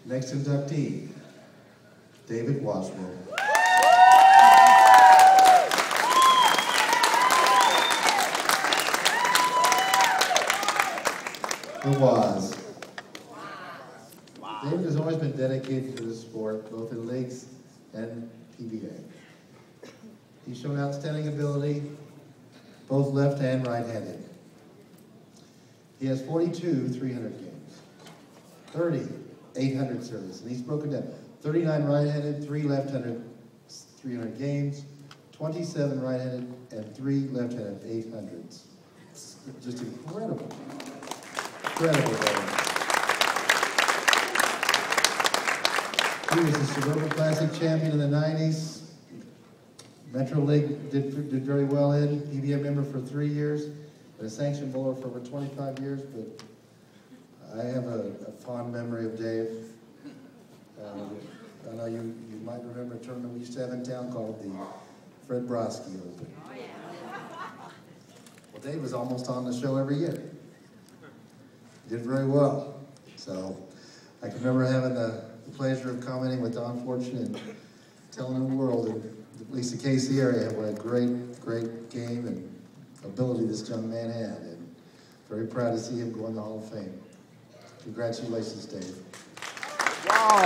Next inductee, David Waswo. The Was. Wow. David has always been dedicated to the sport, both in leagues and PBA. He's shown outstanding ability, both left and right-handed. He has 42 300 games, 30 800 service, and he's broken down 39 right-handed, 3 left-handed 300 games, 27 right-handed, and 3 left-handed 800s. It's just incredible. Incredible. He was a Suburban Classic champion in the 90s. Metro League did very well in, PBA member for 3 years, and a sanctioned bowler for over 25 years, but I have a fond memory of Dave. I know you might remember a tournament we used to have in town called the Fred Brodsky Open. Well, Dave was almost on the show every year. Did very well. So I can remember having the pleasure of commenting with Don Fortune and telling the world, in at least the KC area, what a great game and ability this young man had. And very proud to see him go in the Hall of Fame. Congratulations, Dave. Wow.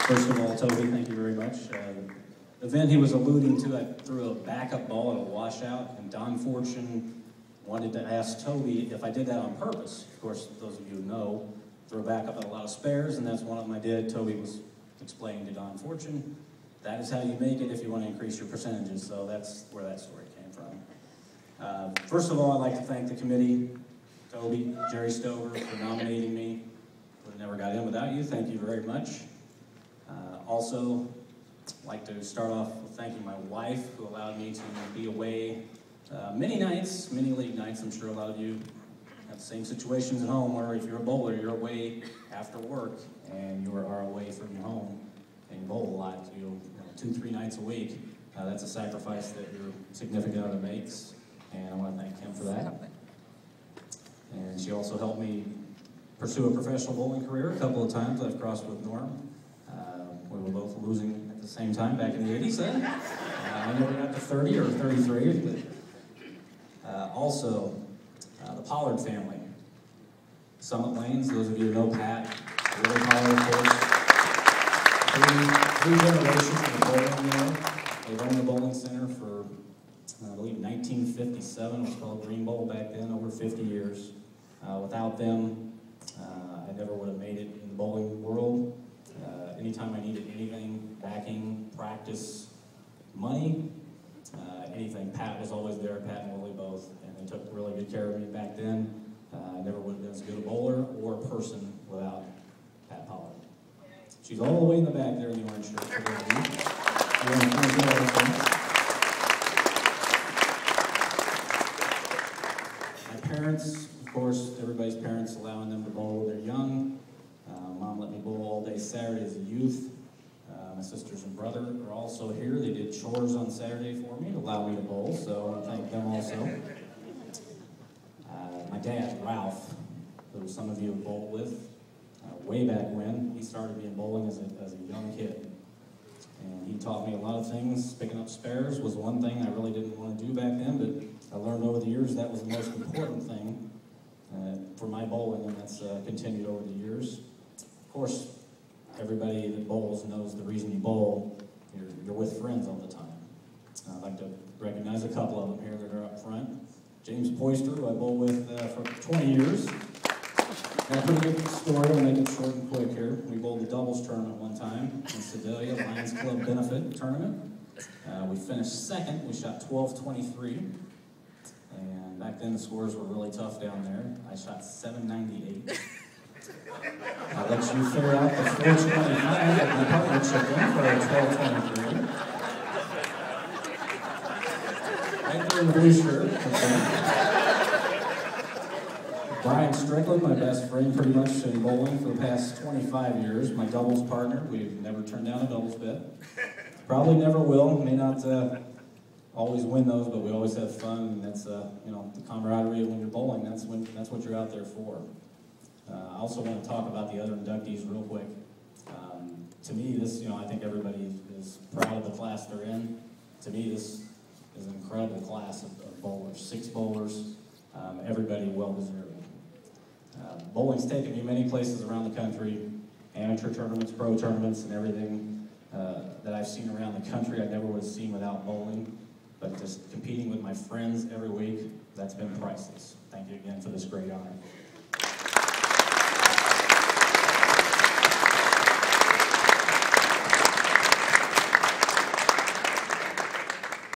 First of all, Toby, thank you very much. The event he was alluding to, I threw a backup ball at a washout, and Don Fortune wanted to ask Toby if I did that on purpose. Of course, those of you who know, throw a backup at a lot of spares, and that's one of them I did. Toby was explaining to Don Fortune, that is how you make it if you want to increase your percentages, so that's where that story came from. First of all, I'd like to thank the committee, Toby, Jerry Stover, for nominating me. Would have never got in without you. Thank you very much. Also, I'd like to start off with thanking my wife, who allowed me to be away many nights, many league nights. I'm sure a lot of you have the same situations at home where if you're a bowler, you're away after work and you are away from your home and you bowl a lot, 2-3 nights a week. That's a sacrifice that your significant other makes, and I want to thank him for that. And she also helped me pursue a professional bowling career a couple of times. I've crossed with Norm. We were both losing at the same time back in the 80s then. I never got to 30 or 33. But, also, the Pollard family. Summit Lanes, those of you who know Pat, Willie Pollard, of course. Three generations of the bowling there. They've owned the bowling center for, I believe, 1957. It was called Green Bowl back then, over 50 years. Without them, I never would have made it in the bowling world. Anytime I needed anything, backing, practice, money, anything, Pat was always there, Pat and Willie both, and they took really good care of me back then. I never would have been as good a bowler or a person without Pat Pollard. She's all the way in the back there in the orange shirt. For those of you. My parents, of course, everybody's parents allowing them to bowl when they're young. Mom let me bowl all day Saturday as a youth. My sisters and brother are also here. They did chores on Saturday for me to allow me to bowl, so I want to thank them also. My dad, Ralph, who some of you have bowled with, way back when, he started me in bowling as a young kid. And he taught me a lot of things. Picking up spares was one thing I really didn't want to do back then, but I learned over the years that was the most important thing for my bowling, and that's continued over the years. Of course, everybody that bowls knows the reason you bowl. You're with friends all the time. I'd like to recognize a couple of them here that are up front. James Poyster, who I bowled with for 20 years. Got a pretty good story, I'll make it short and quick here. We bowled the doubles tournament one time in Sedalia, Lions Club benefit tournament. We finished second, we shot 12-23. And back then the scores were really tough down there. I shot 798. I'll let you figure out the 425 that my partner chipped in for a 12-23. Right there in the blue shirt. Brian Strickland, my best friend pretty much in bowling for the past 25 years. My doubles partner. We've never turned down a doubles bet. Probably never will. May not always win those, but we always have fun, and that's you know, the camaraderie of when you're bowling. That's what you're out there for. I also want to talk about the other inductees real quick. To me, this, you know, I think everybody is proud of the class they're in. To me, this is an incredible class of bowlers, 6 bowlers, everybody well-deserving. Bowling's taken me many places around the country, amateur tournaments, pro tournaments, and everything that I've seen around the country I never would have seen without bowling. But just competing with my friends every week, that's been priceless. Thank you again for this great honor.